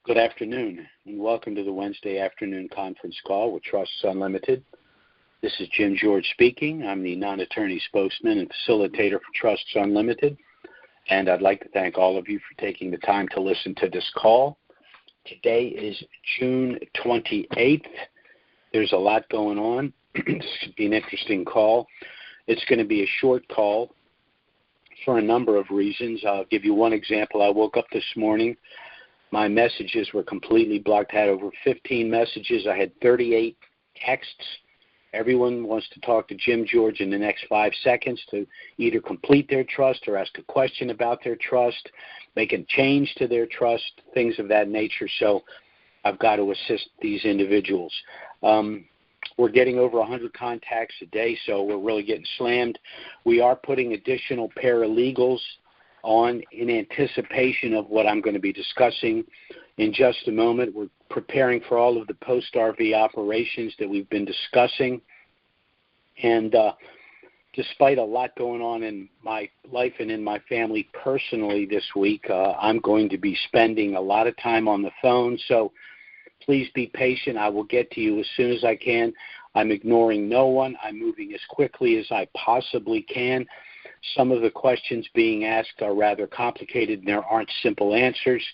Good afternoon, and welcome to the Wednesday afternoon conference call with Trusts Unlimited. This is Jim George speaking. I'm the non-attorney spokesman and facilitator for Trusts Unlimited, and I'd like to thank all of you for taking the time to listen to this call. Today is June 28th. There's a lot going on. This should be an interesting call. It's going to be a short call for a number of reasons. I'll give you one example. I woke up this morning. My messages were completely blocked. I had over 15 messages. I had 38 texts. Everyone wants to talk to Jim George in the next 5 seconds to either complete their trust or ask a question about their trust, make a change to their trust, things of that nature. So I've got to assist these individuals. We're getting over 100 contacts a day, so we're really getting slammed. We are putting additional paralegals on in anticipation of what I'm going to be discussing in just a moment. We're preparing for all of the post-RV operations that we've been discussing. And despite a lot going on in my life and in my family personally this week, I'm going to be spending a lot of time on the phone. So please be patient. I will get to you as soon as I can. I'm ignoring no one. I'm moving as quickly as I possibly can. Some of the questions being asked are rather complicated, and there aren't simple answers.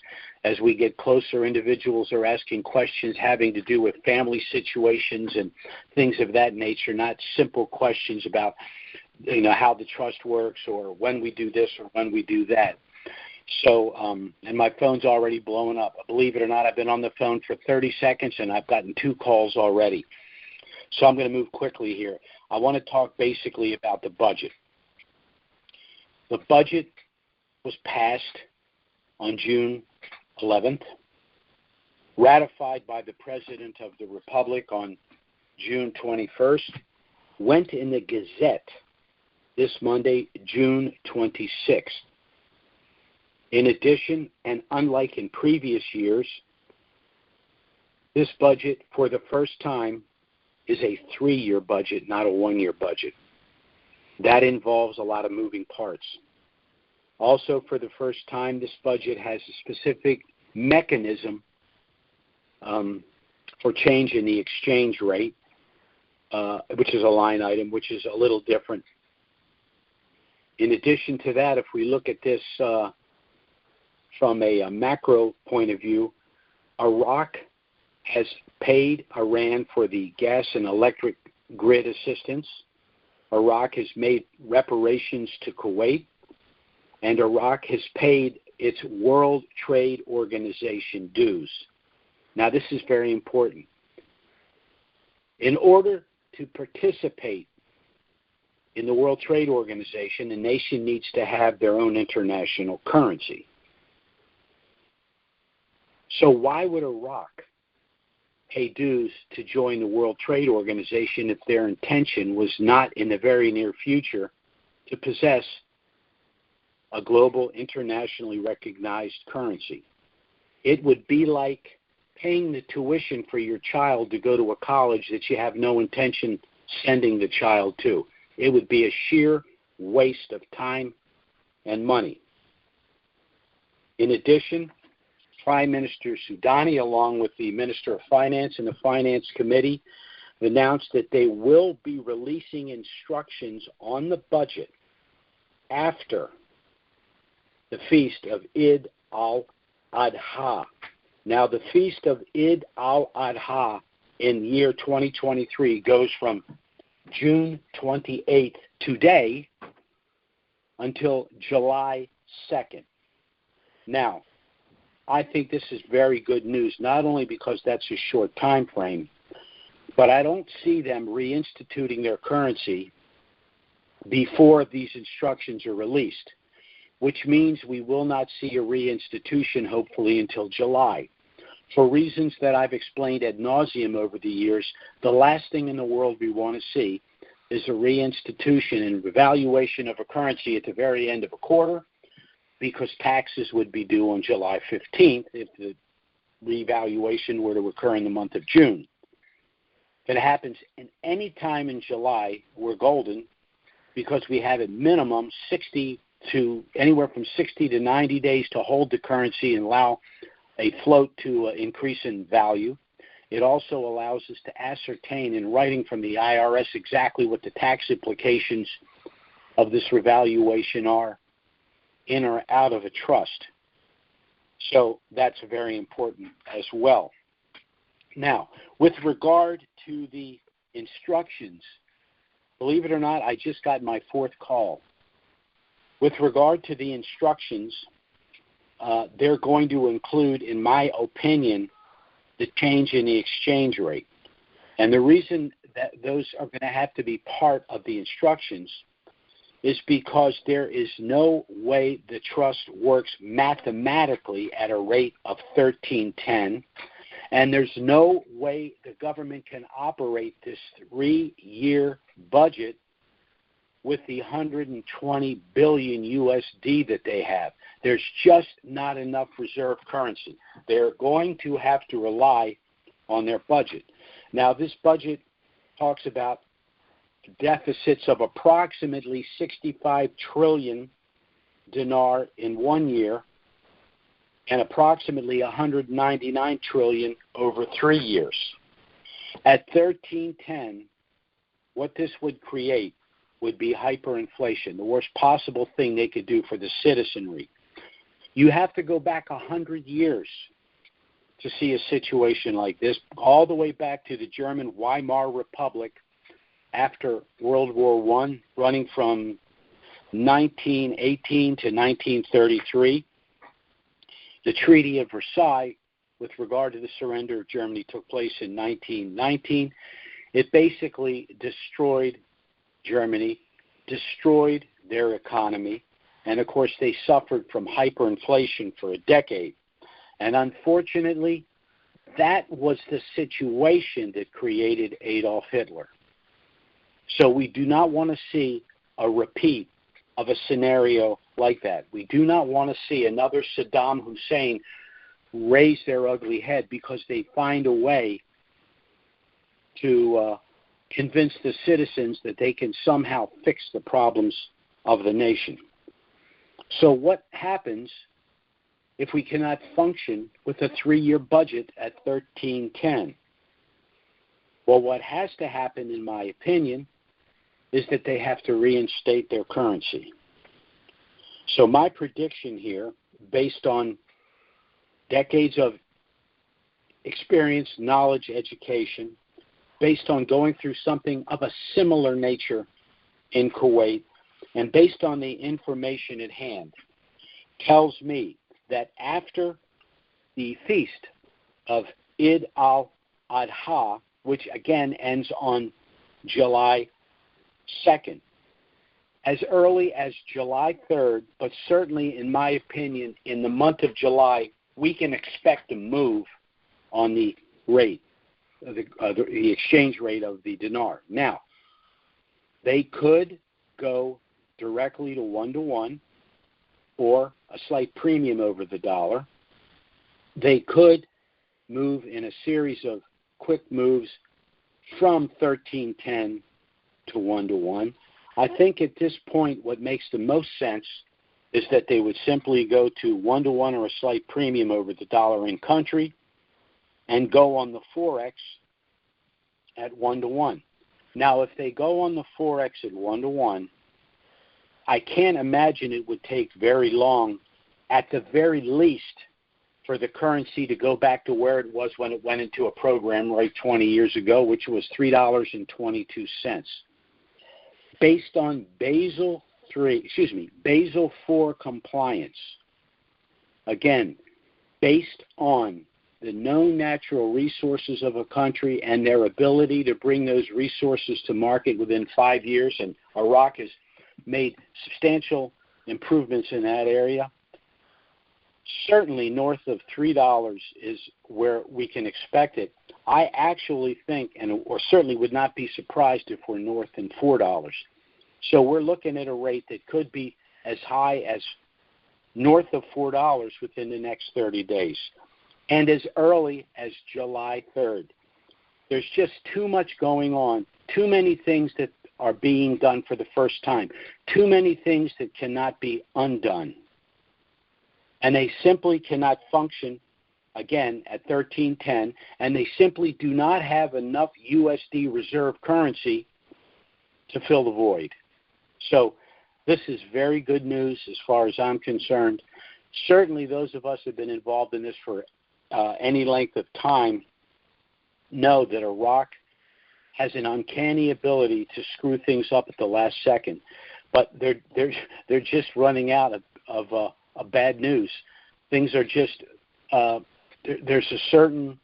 As we get closer, individuals are asking questions having to do with family situations and things of that nature, not simple questions about, how the trust works or when we do this or when we do that. So, and my phone's already blowing up. Believe it or not, I've been on the phone for 30 seconds, and I've gotten 2 calls already. So I'm going to move quickly here. I want to talk basically about the budget. The budget was passed on June 11th, ratified by the President of the Republic on June 21st, went in the Gazette this Monday, June 26th. In addition, and unlike in previous years, this budget, for the first time, is a 3-year budget, not a 1-year budget. That involves a lot of moving parts. Also, for the first time, this budget has a specific mechanism for change in the exchange rate, which is a line item, which is a little different. In addition to that, if we look at this from a macro point of view, Iraq has paid Iran for the gas and electric grid assistance. Iraq has made reparations to Kuwait, and Iraq has paid its World Trade Organization dues. Now, this is very important. In order to participate in the World Trade Organization, a nation needs to have their own international currency. So why would Iraq pay dues to join the World Trade Organization if their intention was not in the very near future to possess a global, internationally recognized currency? It would be like paying the tuition for your child to go to a college that you have no intention sending the child to. It would be a sheer waste of time and money. In addition, Prime Minister Soudani, along with the Minister of Finance and the Finance Committee, announced that they will be releasing instructions on the budget after the feast of Eid al-Adha. Now, the feast of Eid al-Adha in the year 2023 goes from June 28th, today, until July 2nd. Now, I think this is very good news, not only because that's a short time frame, but I don't see them reinstituting their currency before these instructions are released, which means we will not see a reinstitution, hopefully, until July. For reasons that I've explained ad nauseum over the years, the last thing in the world we want to see is a reinstitution and revaluation of a currency at the very end of a quarter, because taxes would be due on July 15th if the revaluation were to occur in the month of June. If it happens in any time in July, we're golden, because we have at minimum anywhere from 60 to 90 days to hold the currency and allow a float to increase in value. It also allows us to ascertain in writing from the IRS exactly what the tax implications of this revaluation are in or out of a trust. So that's very important as well. Now, with regard to the instructions, believe it or not, I just got my fourth call. With regard to the instructions, they're going to include, in my opinion, the change in the exchange rate. And the reason that those are going to have to be part of the instructions is because there is no way the trust works mathematically at a rate of 1310, and there's no way the government can operate this 3-year budget with the 120 billion USD that they have. There's just not enough reserve currency. They're going to have to rely on their budget. Now, this budget talks about deficits of approximately 65 trillion dinar in 1 year and approximately 199 trillion over 3 years. At 1310, what this would create would be hyperinflation, the worst possible thing they could do for the citizenry. You have to go back 100 years to see a situation like this, all the way back to the German Weimar Republic after World War I, running from 1918 to 1933. The Treaty of Versailles, with regard to the surrender of Germany, took place in 1919. It basically destroyed Germany, destroyed their economy, and of course they suffered from hyperinflation for a decade. And unfortunately, that was the situation that created Adolf Hitler. So we do not want to see a repeat of a scenario like that. We do not want to see another Saddam Hussein raise their ugly head because they find a way to convince the citizens that they can somehow fix the problems of the nation. So what happens if we cannot function with a 3-year budget at 1310? Well, what has to happen, in my opinion, is that they have to reinstate their currency. So my prediction here, based on decades of experience, knowledge, education, based on going through something of a similar nature in Kuwait, and based on the information at hand, tells me that after the feast of Eid al-Adha, which again ends on July 2nd, as early as July 3rd, but certainly, in my opinion, in the month of July, we can expect a move on the rate, the exchange rate of the dinar. Now, they could go directly to 1-to-1 or a slight premium over the dollar. They could move in a series of quick moves from 1310 to 1-to-1. I think at this point what makes the most sense is that they would simply go to 1-to-1 or a slight premium over the dollar in country and go on the Forex at 1-to-1. Now, if they go on the Forex at 1-to-1, I can't imagine it would take very long, at the very least, for the currency to go back to where it was when it went into a program right 20 years ago, which was $3.22. Based on Basel IV compliance, again, based on the known natural resources of a country and their ability to bring those resources to market within 5 years, and Iraq has made substantial improvements in that area, certainly north of $3 is where we can expect it. I actually think, or certainly would not be surprised if we're north than $4. So we're looking at a rate that could be as high as north of $4 within the next 30 days, and as early as July 3rd. There's just too much going on, too many things that are being done for the first time, too many things that cannot be undone. And they simply cannot function again, at 13.10, and they simply do not have enough USD reserve currency to fill the void. So this is very good news as far as I'm concerned. Certainly those of us who have been involved in this for any length of time know that Iraq has an uncanny ability to screw things up at the last second. But they're just running out of bad news. Things are just there's a certain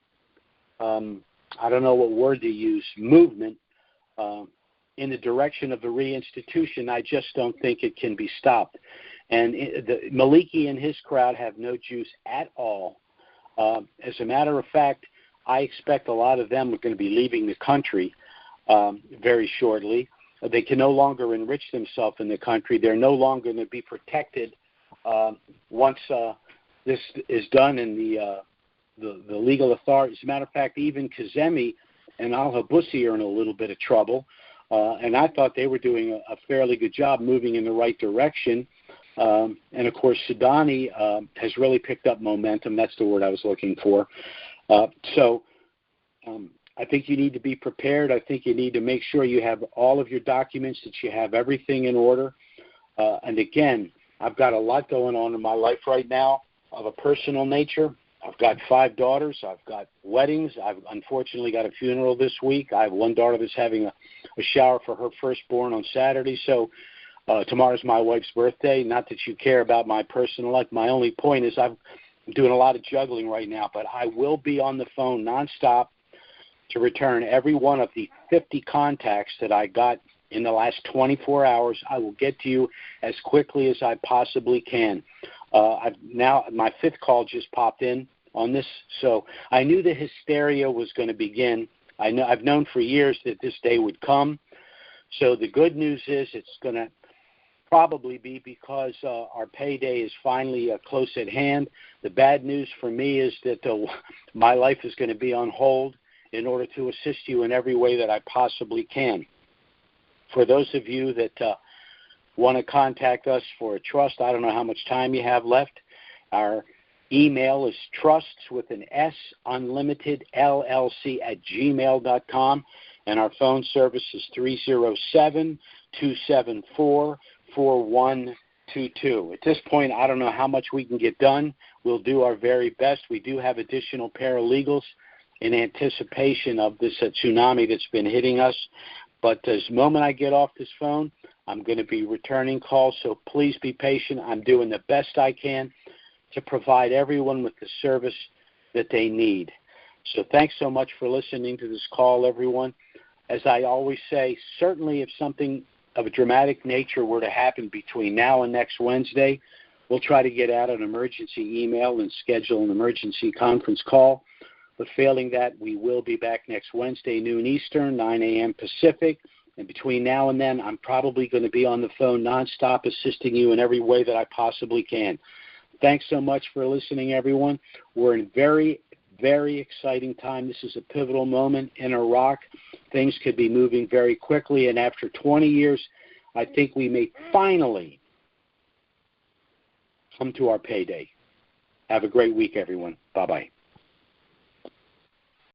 I don't know what word to use, movement in the direction of the reinstitution. I just don't think it can be stopped. And Maliki and his crowd have no juice at all. As a matter of fact, I expect a lot of them are going to be leaving the country very shortly. They can no longer enrich themselves in the country. They're no longer going to be protected once this is done in the legal authorities. As a matter of fact, even Kazemi and al-Habussi are in a little bit of trouble. And I thought they were doing a fairly good job moving in the right direction. And, of course, Sudani has really picked up momentum. That's the word I was looking for. So I think you need to be prepared. I think you need to make sure you have all of your documents, that you have everything in order. And, again, I've got a lot going on in my life right now of a personal nature. I've got 5 daughters. I've got weddings. I've unfortunately got a funeral this week. I have one daughter that's having a shower for her firstborn on Saturday. So tomorrow's my wife's birthday. Not that you care about my personal life. My only point is I'm doing a lot of juggling right now, but I will be on the phone nonstop to return every one of the 50 contacts that I got in the last 24 hours. I will get to you as quickly as I possibly can. Now my 5th call just popped in on this, so I knew the hysteria was going to begin. I've known for years that this day would come. So the good news is it's going to probably be because our payday is finally close at hand. The bad news for me is that my life is going to be on hold in order to assist you in every way that I possibly can. For those of you that want to contact us for a trust, I don't know how much time you have left. Our email is trusts with an S, unlimited, LLC @gmail.com. And our phone service is 307-274-4122. At this point, I don't know how much we can get done. We'll do our very best. We do have additional paralegals in anticipation of this tsunami that's been hitting us. But the moment I get off this phone, I'm going to be returning calls, so please be patient. I'm doing the best I can to provide everyone with the service that they need. So thanks so much for listening to this call, everyone. As I always say, certainly if something of a dramatic nature were to happen between now and next Wednesday, we'll try to get out an emergency email and schedule an emergency conference call. But failing that, we will be back next Wednesday, noon Eastern, 9 a.m. Pacific. And between now and then, I'm probably going to be on the phone nonstop assisting you in every way that I possibly can. Thanks so much for listening, everyone. We're in very, very exciting time. This is a pivotal moment in Iraq. Things could be moving very quickly. And after 20 years, I think we may finally come to our payday. Have a great week, everyone. Bye-bye.